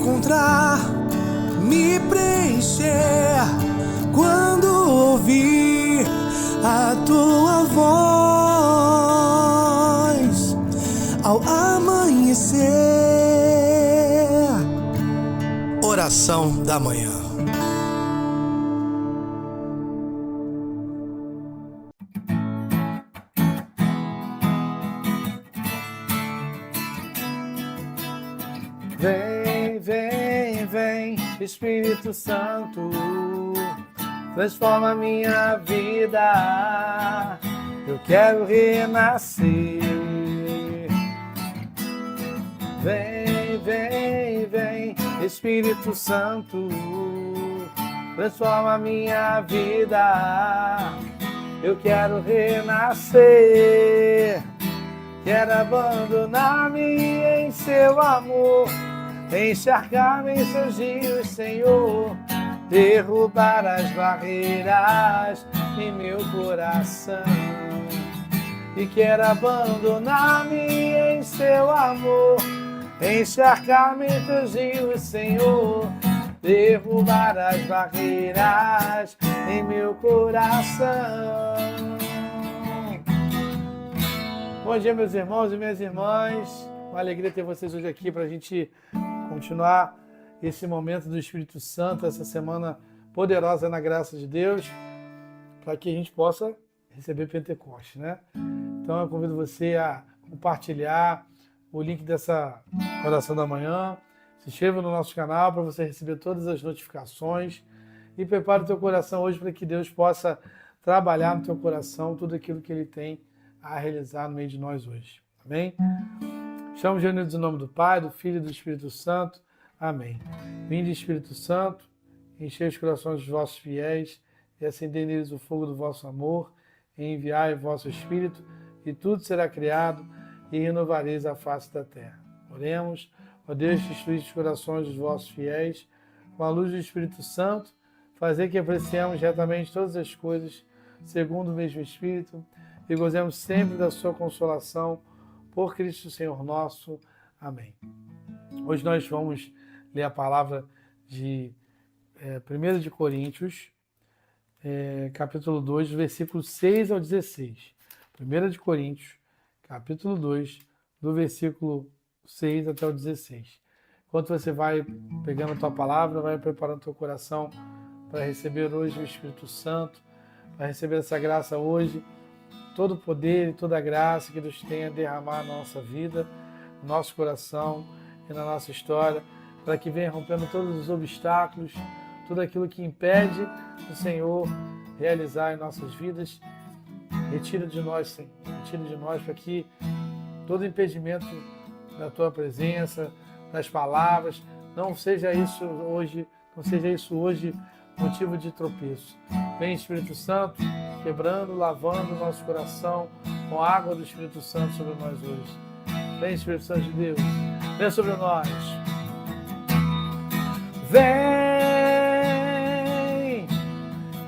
encontrar, me preencher quando ouvir a tua voz ao amanhecer. Oração da manhã. Vem, vem, vem, Espírito Santo, transforma minha vida, eu quero renascer. Vem, vem, vem, Espírito Santo, transforma minha vida, eu quero renascer. Quero abandonar-me em seu amor, encharcar-me em seus rios, Senhor, derrubar as barreiras em meu coração. E quero abandonar-me em seu amor, encharcar-me em teus rios, Senhor, derrubar as barreiras em meu coração. Bom dia, meus irmãos e minhas irmãs. Uma alegria ter vocês hoje aqui para a gente continuar esse momento do Espírito Santo, essa semana poderosa na graça de Deus, para que a gente possa receber Pentecostes, né? Então eu convido você a compartilhar o link dessa oração da manhã, se inscreva no nosso canal para você receber todas as notificações e prepare o teu coração hoje para que Deus possa trabalhar no teu coração tudo aquilo que Ele tem a realizar no meio de nós hoje. Amém? Estamos reunidos em nome do Pai, do Filho e do Espírito Santo. Amém. Vinde, Espírito Santo, enchei os corações dos vossos fiéis e acendei neles o fogo do vosso amor, e enviai o vosso Espírito, e tudo será criado, e renovareis a face da terra. Oremos, ó Deus, que instruíste os corações dos vossos fiéis, com a luz do Espírito Santo, fazer que apreciemos retamente todas as coisas, segundo o mesmo Espírito, e gozemos sempre da sua consolação, por Cristo Senhor nosso. Amém. Hoje nós vamos ler a palavra de 1 de Coríntios, capítulo 2, versículo 6 ao 16. 1 de Coríntios, capítulo 2, do versículo 6 até o 16. Enquanto você vai pegando a tua palavra, vai preparando o teu coração para receber hoje o Espírito Santo, para receber essa graça hoje, todo o poder e toda a graça que Deus tem a derramar na nossa vida, no nosso coração e na nossa história, para que venha rompendo todos os obstáculos, tudo aquilo que impede o Senhor realizar em nossas vidas. Retira de nós, Senhor, retira de nós, para que todo impedimento da Tua presença, das palavras, não seja isso hoje motivo de tropeço. Vem, Espírito Santo, quebrando, lavando o nosso coração com a água do Espírito Santo sobre nós hoje. Vem, Espírito Santo de Deus, vem sobre nós. Vem,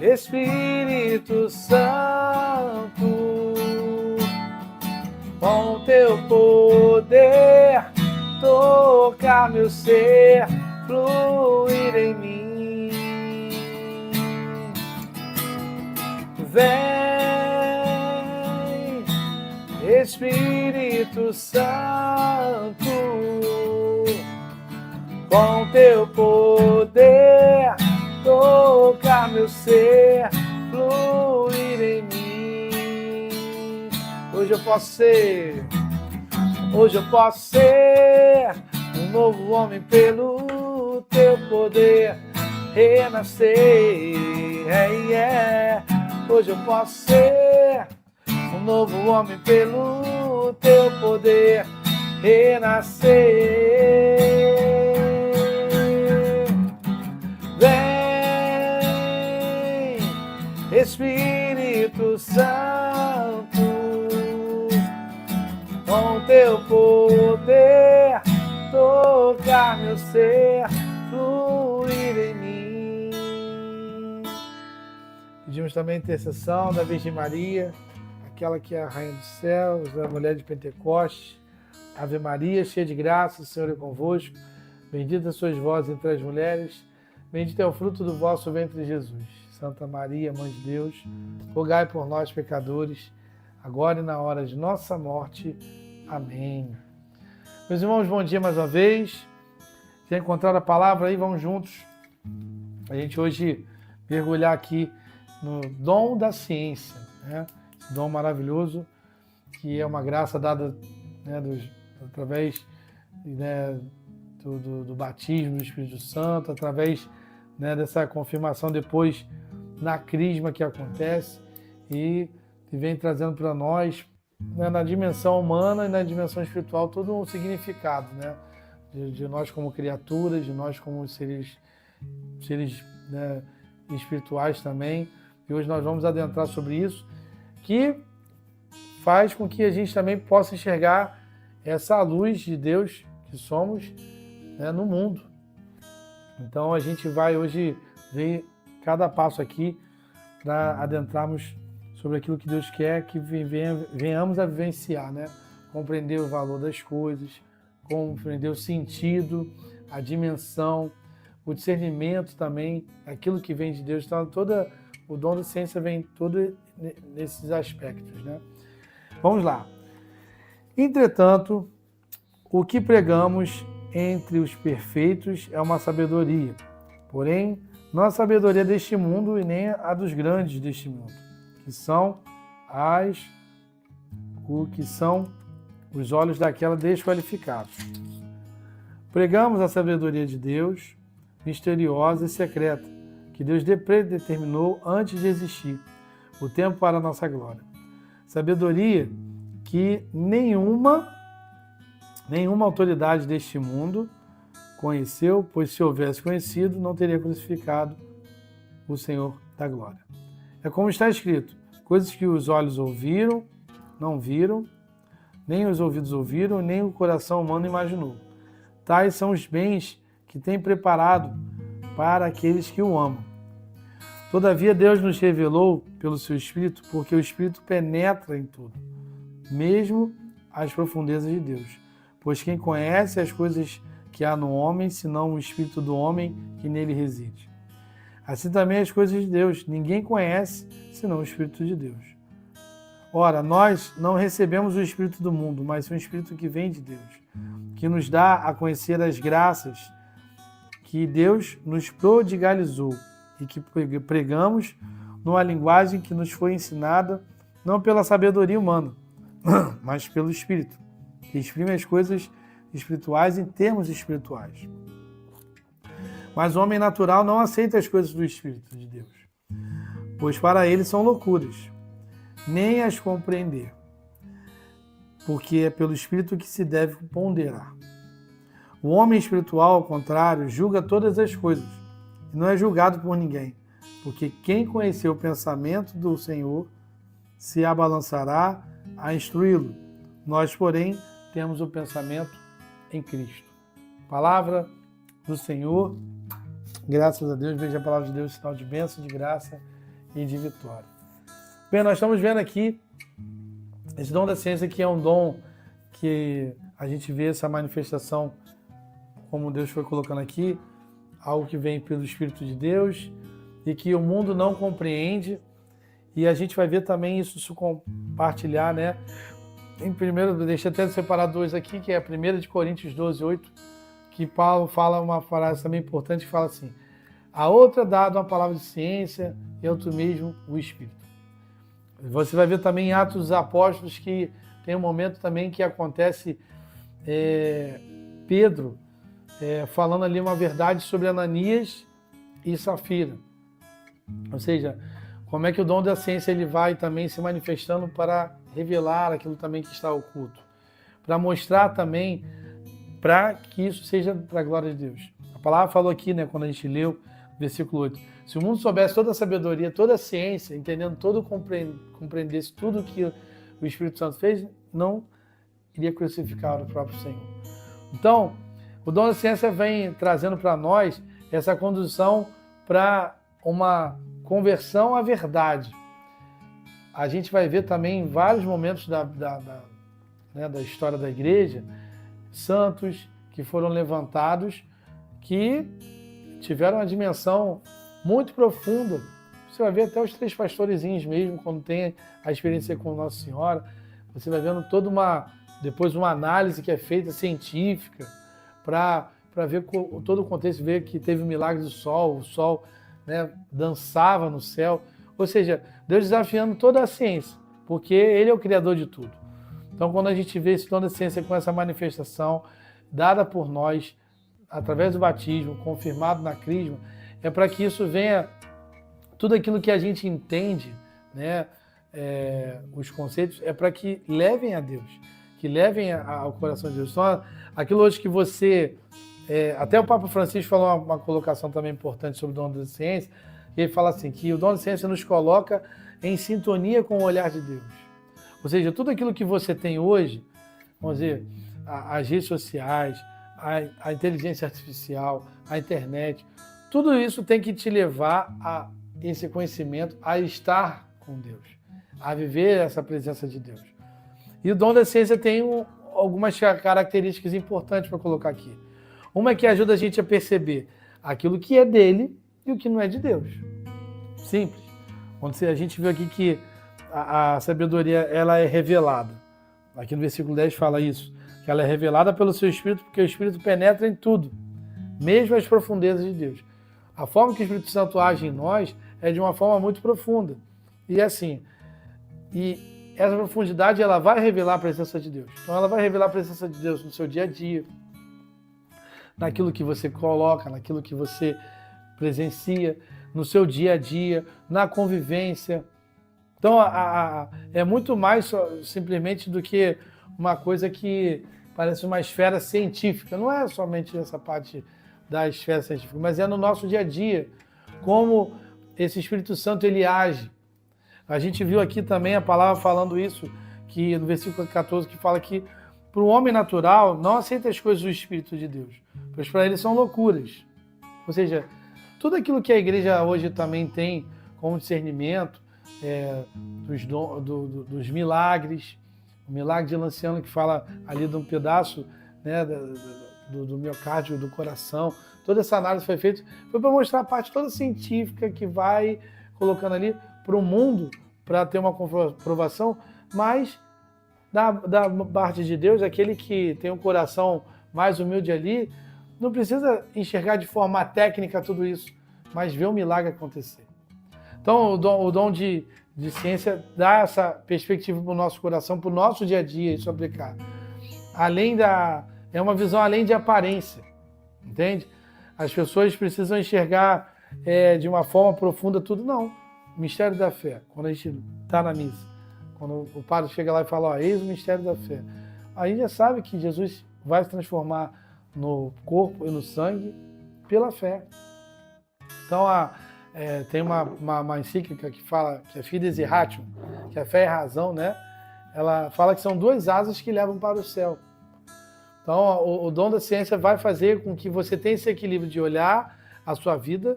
Espírito Santo, com teu poder, tocar meu ser, fluir em mim. Vem, Espírito Santo, com teu poder, tocar meu ser, fluir em mim. Hoje eu posso ser um novo homem pelo teu poder, renascer. Hoje eu posso ser um novo homem pelo teu poder, renascer. Vem, Espírito Santo, com teu poder, tocar meu ser, fluir em mim. Pedimos também a intercessão da Virgem Maria, aquela que é a Rainha dos Céus, a mulher de Pentecostes. Ave Maria, cheia de graça, o Senhor é convosco. Bendita sois vós entre as mulheres, bendito é o fruto do vosso ventre, Jesus. Santa Maria, Mãe de Deus, rogai por nós, pecadores, agora e na hora de nossa morte. Amém. Meus irmãos, bom dia mais uma vez. Já encontraram a palavra aí? Vamos juntos. A gente hoje mergulhar aqui no dom da ciência, né? Esse dom maravilhoso que é uma graça dada, né, através, né, do batismo do Espírito Santo, através, né, dessa confirmação depois na crisma que acontece e vem trazendo para nós, né, na dimensão humana e na dimensão espiritual todo um significado, né, de nós como criaturas, de nós como seres, né, espirituais também. E hoje nós vamos adentrar sobre isso, que faz com que a gente também possa enxergar essa luz de Deus que somos, né, no mundo. Então a gente vai hoje ver cada passo aqui para adentrarmos sobre aquilo que Deus quer que venhamos a vivenciar, né? Compreender o valor das coisas, compreender o sentido, a dimensão, o discernimento também, aquilo que vem de Deus. Então o dom da ciência vem todo nesses aspectos, né? Vamos lá. Entretanto, o que pregamos entre os perfeitos é uma sabedoria, porém, não a sabedoria deste mundo e nem a dos grandes deste mundo, que são os olhos daquela desqualificados. Pregamos a sabedoria de Deus, misteriosa e secreta, que Deus predeterminou antes de existir, o tempo para a nossa glória. Sabedoria que nenhuma autoridade deste mundo conheceu, pois se houvesse conhecido, não teria crucificado o Senhor da glória. É como está escrito, coisas que os olhos ouviram, não viram, nem os ouvidos ouviram, nem o coração humano imaginou. Tais são os bens que tem preparado para aqueles que o amam. Todavia Deus nos revelou pelo seu Espírito, porque o Espírito penetra em tudo, mesmo as profundezas de Deus. Pois quem conhece as coisas que há no homem, senão o Espírito do homem que nele reside? Assim também as coisas de Deus, ninguém conhece, senão o Espírito de Deus. Ora, nós não recebemos o Espírito do mundo, mas o Espírito que vem de Deus, que nos dá a conhecer as graças que Deus nos prodigalizou e que pregamos numa linguagem que nos foi ensinada não pela sabedoria humana, mas pelo Espírito, que exprime as coisas espirituais em termos espirituais. Mas o homem natural não aceita as coisas do Espírito de Deus, pois para ele são loucuras, nem as compreender, porque é pelo Espírito que se deve ponderar. O homem espiritual, ao contrário, julga todas as coisas, e não é julgado por ninguém, porque quem conheceu o pensamento do Senhor se abalançará a instruí-lo. Nós, porém, temos o pensamento em Cristo. Palavra do Senhor, graças a Deus, veja a palavra de Deus, sinal de bênção, de graça e de vitória. Bem, nós estamos vendo aqui esse dom da ciência, que é um dom que a gente vê essa manifestação, como Deus foi colocando aqui, algo que vem pelo Espírito de Deus e que o mundo não compreende, e a gente vai ver também isso se compartilhar, né? Em primeiro, deixa eu até separar dois aqui, que é a 1 de Coríntios 12, 8, que Paulo fala uma frase também importante, que fala assim: a outra dada uma palavra de ciência e outro mesmo o Espírito. Você vai ver também em Atos dos Apóstolos que tem um momento também que acontece Pedro falando ali uma verdade sobre Ananias e Safira. Ou seja, como é que o dom da ciência ele vai também se manifestando para revelar aquilo também que está oculto, para mostrar também, para que isso seja para a glória de Deus. A palavra falou aqui, né, quando a gente leu o versículo 8, se o mundo soubesse toda a sabedoria, toda a ciência, entendendo compreendesse tudo que o Espírito Santo fez, não iria crucificar o próprio Senhor. Então, o dom da ciência vem trazendo para nós essa condução para uma conversão à verdade. A gente vai ver também em vários momentos da história da igreja, santos que foram levantados que tiveram uma dimensão muito profunda. Você vai ver até os 3 pastorezinhos mesmo, quando tem a experiência com Nossa Senhora, você vai vendo depois uma análise que é feita científica para ver todo o contexto, ver que teve o milagre do sol, o sol, né, dançava no céu. Ou seja, Deus desafiando toda a ciência, porque Ele é o Criador de tudo. Então, quando a gente vê esse dom da ciência com essa manifestação dada por nós, através do batismo, confirmado na crisma, é para que isso venha, tudo aquilo que a gente entende, né, os conceitos, é para que levem a Deus, que levem ao coração de Deus. Então, aquilo hoje que você... até o Papa Francisco falou uma colocação também importante sobre o dom da ciência, e ele fala assim, que o dom da ciência nos coloca em sintonia com o olhar de Deus. Ou seja, tudo aquilo que você tem hoje, vamos dizer, as redes sociais, a inteligência artificial, a internet, tudo isso tem que te levar a esse conhecimento, a estar com Deus, a viver essa presença de Deus. E o dom da ciência tem algumas características importantes para colocar aqui. Uma é que ajuda a gente a perceber aquilo que é dele e o que não é de Deus. Simples. Quando a gente viu aqui que a sabedoria ela é revelada. Aqui no versículo 10 fala isso, que ela é revelada pelo seu Espírito, porque o Espírito penetra em tudo, mesmo as profundezas de Deus. A forma que o Espírito Santo age em nós é de uma forma muito profunda. E assim, e essa profundidade ela vai revelar a presença de Deus. Então ela vai revelar a presença de Deus no seu dia a dia, naquilo que você coloca, naquilo que você presencia, no seu dia a dia, na convivência. Então é muito mais simplesmente do que uma coisa que parece uma esfera científica. Não é somente essa parte da esfera científica, mas é no nosso dia a dia, como esse Espírito Santo ele age. A gente viu aqui também a palavra falando isso, que no versículo 14, que fala que para o homem natural não aceita as coisas do Espírito de Deus, pois para ele são loucuras. Ou seja, tudo aquilo que a igreja hoje também tem como discernimento, dos milagres, o milagre de Lanciano que fala ali de um pedaço, né, do miocárdio, do coração, toda essa análise foi feita, foi para mostrar a parte toda científica que vai colocando ali para o mundo, para ter uma comprovação, mas da parte de Deus, aquele que tem um coração mais humilde ali, não precisa enxergar de forma técnica tudo isso, mas ver o milagre acontecer. Então, o dom de ciência dá essa perspectiva para o nosso coração, para o nosso dia a dia, isso aplicar. É uma visão além de aparência, entende? As pessoas precisam enxergar de uma forma profunda tudo, não. O mistério da fé, quando a gente está na missa, quando o padre chega lá e fala, ó, eis o mistério da fé, a gente já sabe que Jesus vai se transformar no corpo e no sangue pela fé. Então, tem uma encíclica que fala que é Fides et Ratio, que a fé é razão, né? Ela fala que são 2 asas que levam para o céu. Então, o dom da ciência vai fazer com que você tenha esse equilíbrio de olhar a sua vida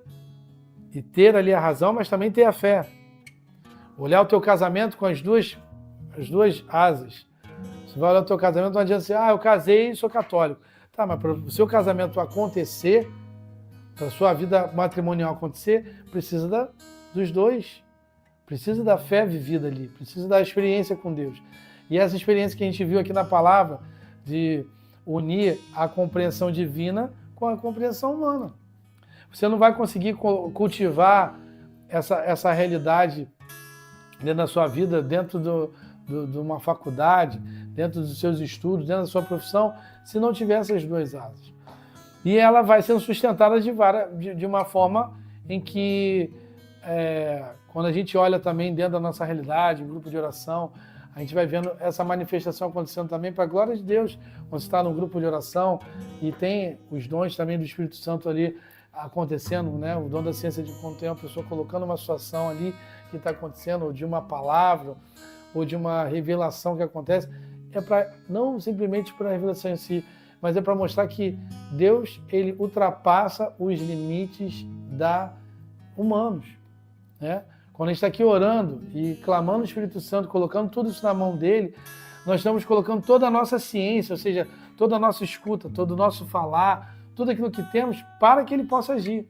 e ter ali a razão, mas também ter a fé. Olhar o teu casamento com as duas asas. Você vai olhar o teu casamento, não adianta dizer, eu casei e sou católico. Tá, mas para o seu casamento acontecer, para a sua vida matrimonial acontecer, precisa dos dois. Precisa da fé vivida ali, precisa da experiência com Deus. E essa experiência que a gente viu aqui na palavra, de unir a compreensão divina com a compreensão humana. Você não vai conseguir cultivar essa realidade dentro da sua vida, dentro de uma faculdade, dentro dos seus estudos, dentro da sua profissão, se não tiver essas 2 asas. E ela vai sendo sustentada de uma forma em que, quando a gente olha também dentro da nossa realidade, um grupo de oração, a gente vai vendo essa manifestação acontecendo também para a glória de Deus. Quando você está num grupo de oração e tem os dons também do Espírito Santo ali acontecendo, né? O dom da ciência de quando tem uma pessoa colocando uma situação ali que está acontecendo, ou de uma palavra, ou de uma revelação que acontece, não simplesmente para a revelação em si, mas é para mostrar que Deus ele ultrapassa os limites humanos, né? Quando a gente está aqui orando e clamando o Espírito Santo, colocando tudo isso na mão dele, nós estamos colocando toda a nossa ciência, ou seja, toda a nossa escuta, todo o nosso falar, tudo aquilo que temos para que ele possa agir.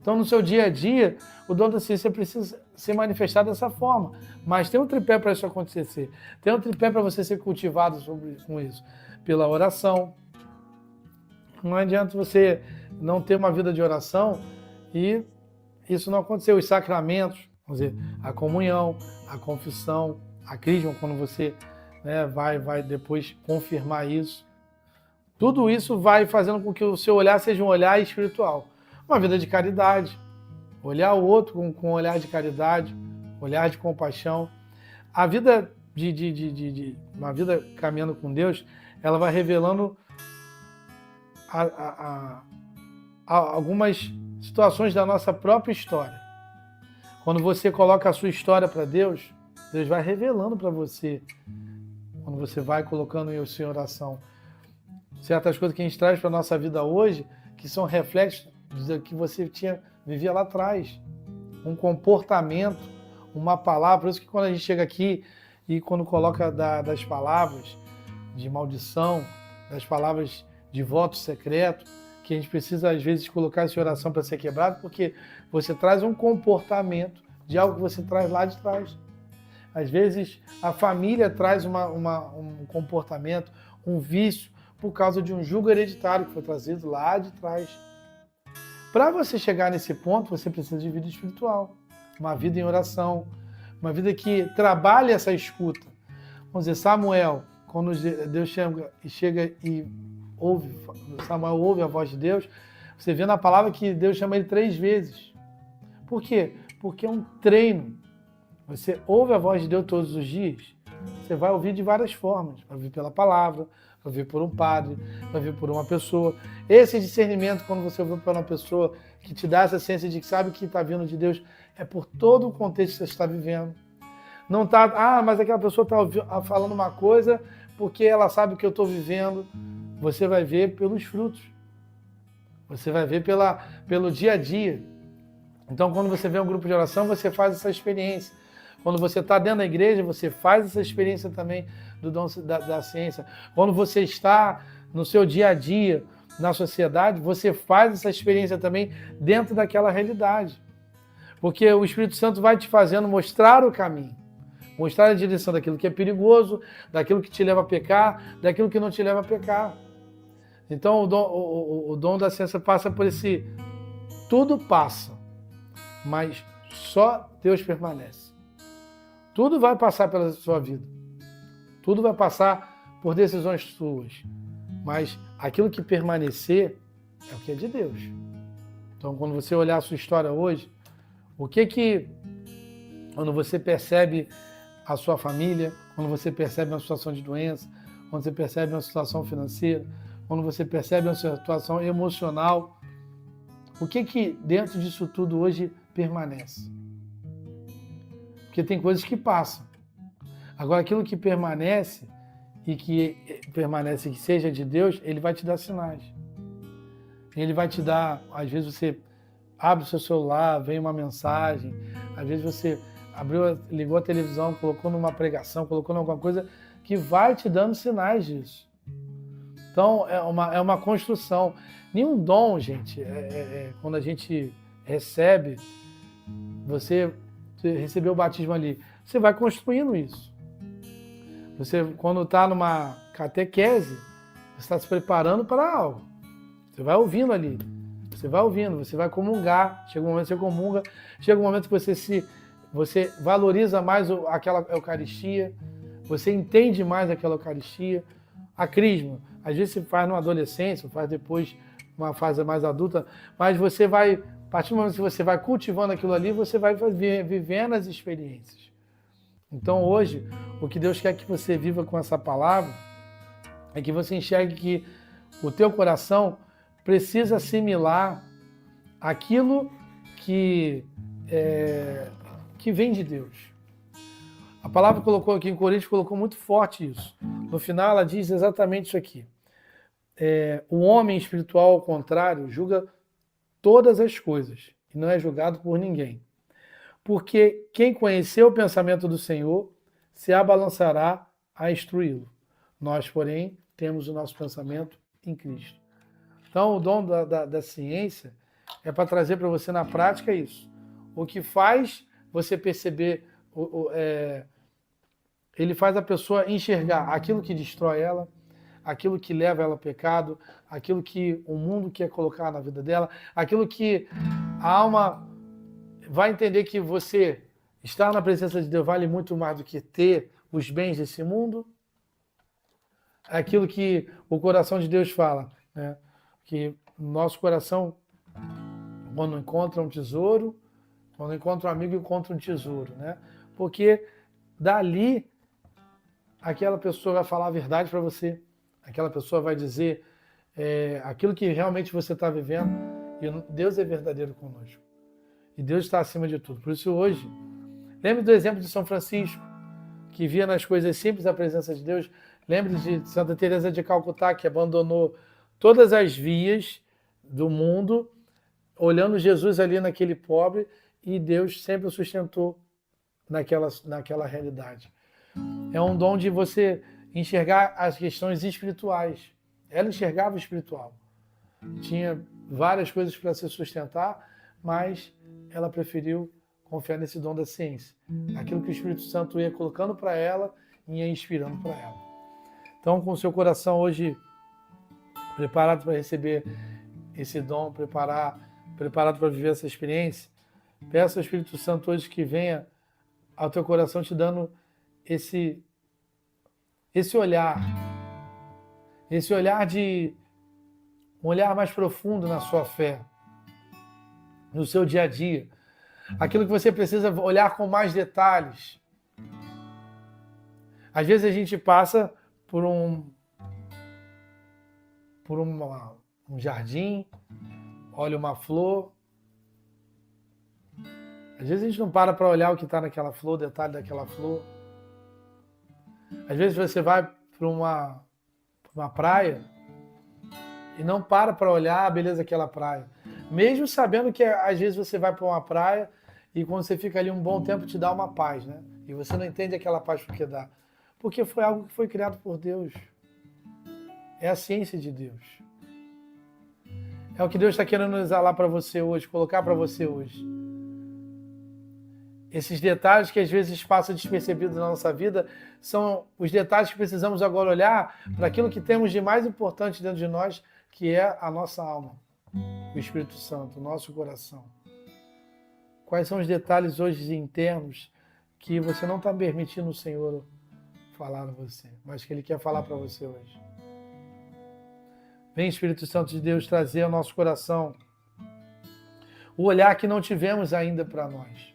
Então, no seu dia a dia, o dom da ciência precisa ser manifestado dessa forma. Mas tem um tripé para isso acontecer. Tem um tripé para você ser cultivado com isso. Pela oração. Não adianta você não ter uma vida de oração e isso não acontecer. Os sacramentos, vamos dizer, a comunhão, a confissão, a crisma, quando você vai depois confirmar isso. Tudo isso vai fazendo com que o seu olhar seja um olhar espiritual. Uma vida de caridade, olhar o outro com um olhar de caridade, olhar de compaixão. A vida uma vida caminhando com Deus, ela vai revelando algumas situações da nossa própria história. Quando você coloca a sua história para Deus, Deus vai revelando para você. Quando você vai colocando isso em oração, certas coisas que a gente traz para a nossa vida hoje, que são reflexos do que você vivia lá atrás. Um comportamento, uma palavra. Por isso que quando a gente chega aqui e quando coloca das palavras de maldição, das palavras de voto secreto, que a gente precisa às vezes colocar essa oração para ser quebrado, porque você traz um comportamento de algo que você traz lá de trás. Às vezes a família traz um comportamento, um vício, por causa de um jugo hereditário que foi trazido lá de trás. Para você chegar nesse ponto, você precisa de vida espiritual, uma vida em oração, uma vida que trabalhe essa escuta. Vamos dizer, Samuel, quando Deus chega e Samuel ouve a voz de Deus, você vê na palavra que Deus chama ele 3 vezes. Por quê? Porque é um treino. Você ouve a voz de Deus todos os dias, você vai ouvir de várias formas. Vai ouvir pela palavra, vai ouvir por um padre, vai ouvir por uma pessoa. Esse discernimento, quando você ouve por uma pessoa que te dá essa ciência de que sabe que está vindo de Deus, é por todo o contexto que você está vivendo. Não está, mas aquela pessoa está falando uma coisa porque ela sabe o que eu estou vivendo. Você vai ver pelos frutos. Você vai ver pelo dia a dia. Então, quando você vê um grupo de oração, você faz essa experiência. Quando você está dentro da igreja, você faz essa experiência também do dom da ciência. Quando você está no seu dia a dia, na sociedade, você faz essa experiência também dentro daquela realidade. Porque o Espírito Santo vai te fazendo mostrar o caminho, mostrar a direção daquilo que é perigoso, daquilo que te leva a pecar, daquilo que não te leva a pecar. Então o dom da ciência passa por esse... Tudo passa, mas só Deus permanece. Tudo vai passar pela sua vida. Tudo vai passar por decisões suas. Mas aquilo que permanecer é o que é de Deus. Então, quando você olhar a sua história hoje, quando você percebe a sua família, quando você percebe uma situação de doença, quando você percebe uma situação financeira, quando você percebe uma situação emocional, o que dentro disso tudo hoje permanece? Porque tem coisas que passam. Agora, aquilo que permanece, e que permanece que seja de Deus, ele vai te dar sinais. Ele vai te dar, às vezes você abre o seu celular, vem uma mensagem, às vezes você ligou a televisão, colocou numa pregação, colocou em alguma coisa que vai te dando sinais disso. Então, é uma construção. Nenhum dom, gente, quando a gente recebe, você recebeu o batismo ali, você vai construindo isso. Você, quando está numa catequese, você está se preparando para algo. Você vai ouvindo ali, você vai comungar, chega um momento que você comunga, chega um momento que você valoriza mais aquela Eucaristia, você entende mais aquela Eucaristia. A crisma, às vezes se faz numa adolescência, faz depois uma fase mais adulta, mas você vai, a partir do momento que você vai cultivando aquilo ali, você vai vivendo as experiências. Então hoje, o que Deus quer que você viva com essa palavra é que você enxergue que o teu coração precisa assimilar aquilo que vem de Deus. A palavra colocou aqui em Coríntios, colocou muito forte isso. No final ela diz exatamente isso aqui. O homem espiritual, ao contrário, julga todas as coisas e não é julgado por ninguém. Porque quem conheceu o pensamento do Senhor se abalançará a instruí-lo. Nós, porém, temos o nosso pensamento em Cristo. Então, o dom da ciência é para trazer para você na prática isso. O que faz você perceber, ele faz a pessoa enxergar aquilo que destrói ela, aquilo que leva ela ao pecado, aquilo que o mundo quer colocar na vida dela, aquilo que a alma vai entender que você estar na presença de Deus vale muito mais do que ter os bens desse mundo. Aquilo que o coração de Deus fala, né? Que nosso coração, quando encontra um tesouro, quando encontra um amigo, encontra um tesouro, né? Porque dali aquela pessoa vai falar a verdade para você, aquela pessoa vai dizer aquilo que realmente você está vivendo, e Deus é verdadeiro conosco. E Deus está acima de tudo. Por isso hoje, lembre do exemplo de São Francisco, que via nas coisas simples a presença de Deus. Lembre de Santa Teresa de Calcutá, que abandonou todas as vias do mundo, olhando Jesus ali naquele pobre, e Deus sempre o sustentou naquela realidade. É um dom de você enxergar as questões espirituais. Ela enxergava o espiritual. Tinha várias coisas para se sustentar, mas ela preferiu confiar nesse dom da ciência. Aquilo que o Espírito Santo ia colocando para ela e ia inspirando para ela. Então, com o seu coração hoje preparado para receber esse dom, preparado para viver essa experiência, peça ao Espírito Santo hoje que venha ao teu coração te dando esse olhar de um olhar mais profundo na sua fé, no seu dia a dia, aquilo que você precisa olhar com mais detalhes. Às vezes a gente passa por um jardim, olha uma flor. Às vezes a gente não para olhar o que está naquela flor, o detalhe daquela flor. Às vezes você vai para uma praia e não para olhar a beleza daquela praia. Mesmo sabendo que às vezes você vai para uma praia e quando você fica ali um bom tempo te dá uma paz, né? E você não entende aquela paz porque dá. Porque foi algo que foi criado por Deus. É a ciência de Deus. É o que Deus está querendo exalar para você hoje, colocar para você hoje. Esses detalhes que às vezes passam despercebidos na nossa vida são os detalhes que precisamos agora olhar para aquilo que temos de mais importante dentro de nós, que é a nossa alma, o Espírito Santo, o nosso coração. Quais são os detalhes hoje internos que você não está permitindo o Senhor falar a você, mas que Ele quer falar para você hoje? Vem, Espírito Santo de Deus, trazer ao nosso coração o olhar que não tivemos ainda para nós.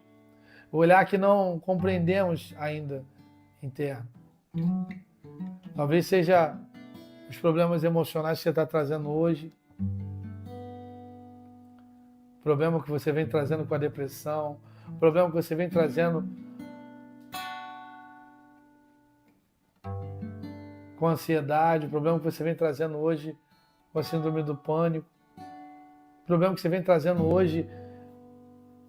O olhar que não compreendemos ainda interno. Talvez seja os problemas emocionais que você está trazendo hoje. O problema que você vem trazendo com a depressão. O problema que você vem trazendo com a ansiedade. O problema que você vem trazendo hoje com a síndrome do pânico. O problema que você vem trazendo hoje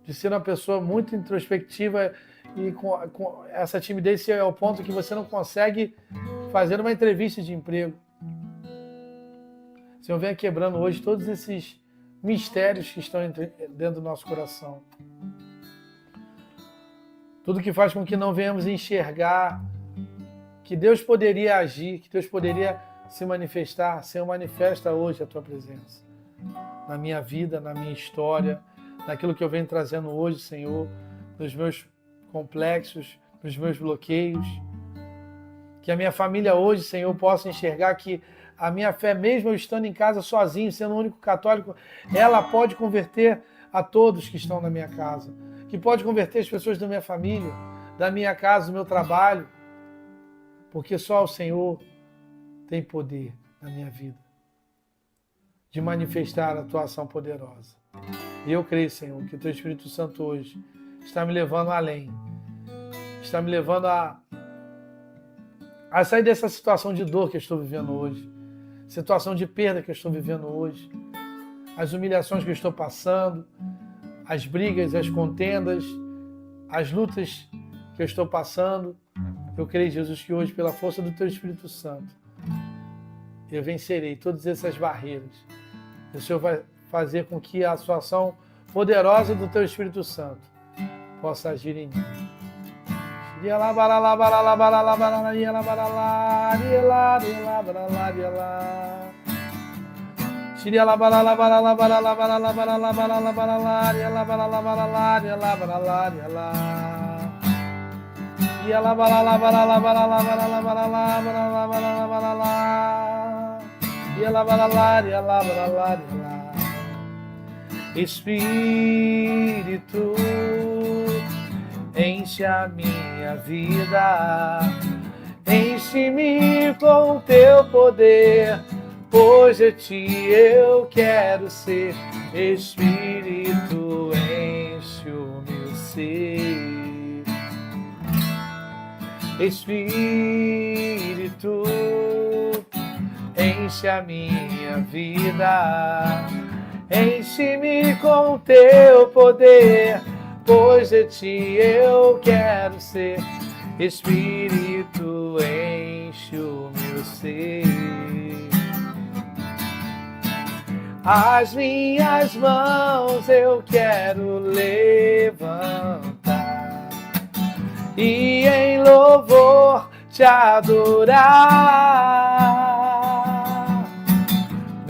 de ser uma pessoa muito introspectiva e com essa timidez é ao ponto que você não consegue fazer uma entrevista de emprego. O Senhor venha quebrando hoje todos esses mistérios que estão dentro do nosso coração. Tudo que faz com que não venhamos enxergar que Deus poderia agir, que Deus poderia se manifestar. Senhor, manifesta hoje a Tua presença na minha vida, na minha história, naquilo que eu venho trazendo hoje, Senhor, nos meus complexos, nos meus bloqueios. Que a minha família hoje, Senhor, possa enxergar que a minha fé, mesmo eu estando em casa sozinho, sendo o único católico, ela pode converter a todos que estão na minha casa. Que pode converter as pessoas da minha família, da minha casa, do meu trabalho. Porque só o Senhor tem poder na minha vida de manifestar a Tua ação poderosa. E eu creio, Senhor, que o Teu Espírito Santo hoje está me levando além. Está me levando a sair dessa situação de dor que eu estou vivendo hoje. Situação de perda que eu estou vivendo hoje. As humilhações que eu estou passando. As brigas, as contendas. As lutas que eu estou passando. Eu creio, Jesus, que hoje, pela força do Teu Espírito Santo, eu vencerei todas essas barreiras O Senhor vai fazer com que a sua ação poderosa do teu Espírito Santo possa agir em mim. Espírito, enche a minha vida, enche-me com teu poder, pois de ti eu quero ser. Espírito, enche o meu ser. Espírito, enche a minha vida, enche-me com teu poder, pois de ti eu quero ser. Espírito, enche o meu ser. As minhas mãos eu quero levantar e em louvor te adorar.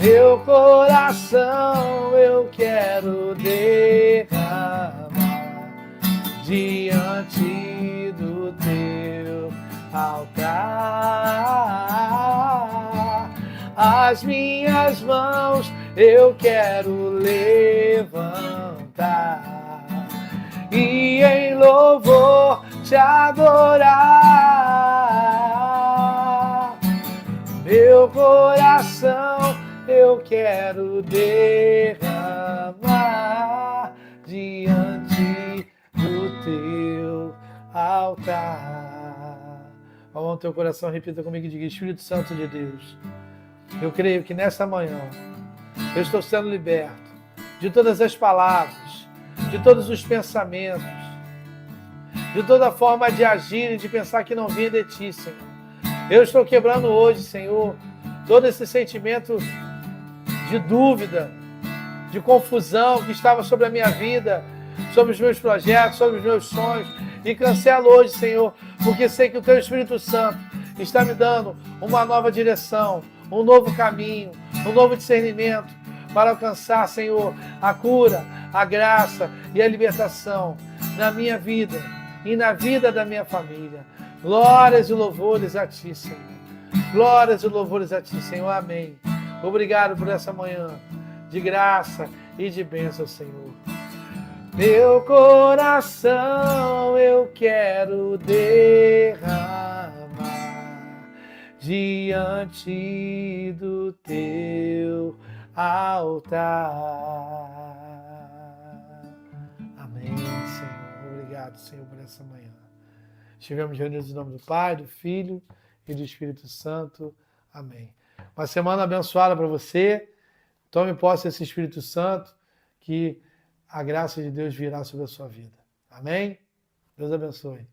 Meu coração eu quero derramar diante do teu altar. As minhas mãos eu quero levantar e em louvor te adorar. Meu coração eu quero derramar diante do teu altar. A mão no teu coração, repita comigo e diga: Espírito Santo de Deus, eu creio que nessa manhã eu estou sendo liberto de todas as palavras, de todos os pensamentos, de toda forma de agir e de pensar que não vinha de ti, Senhor. Eu estou quebrando hoje, Senhor, todo esse sentimento de dúvida, de confusão que estava sobre a minha vida, sobre os meus projetos, sobre os meus sonhos, e cancelo hoje, Senhor, porque sei que o Teu Espírito Santo está me dando uma nova direção, um novo caminho, um novo discernimento para alcançar, Senhor, a cura, a graça e a libertação na minha vida e na vida da minha família. Glórias e louvores a Ti, Senhor. Glórias e louvores a Ti, Senhor. Amém. Obrigado por essa manhã de graça e de bênção, Senhor. Meu coração eu quero derramar diante do Teu altar. Amém, Senhor. Obrigado, Senhor, por essa manhã. Estivemos reunidos em nome do Pai, do Filho e do Espírito Santo. Amém. Uma semana abençoada para você. Tome posse desse Espírito Santo, que a graça de Deus virá sobre a sua vida. Amém? Deus abençoe.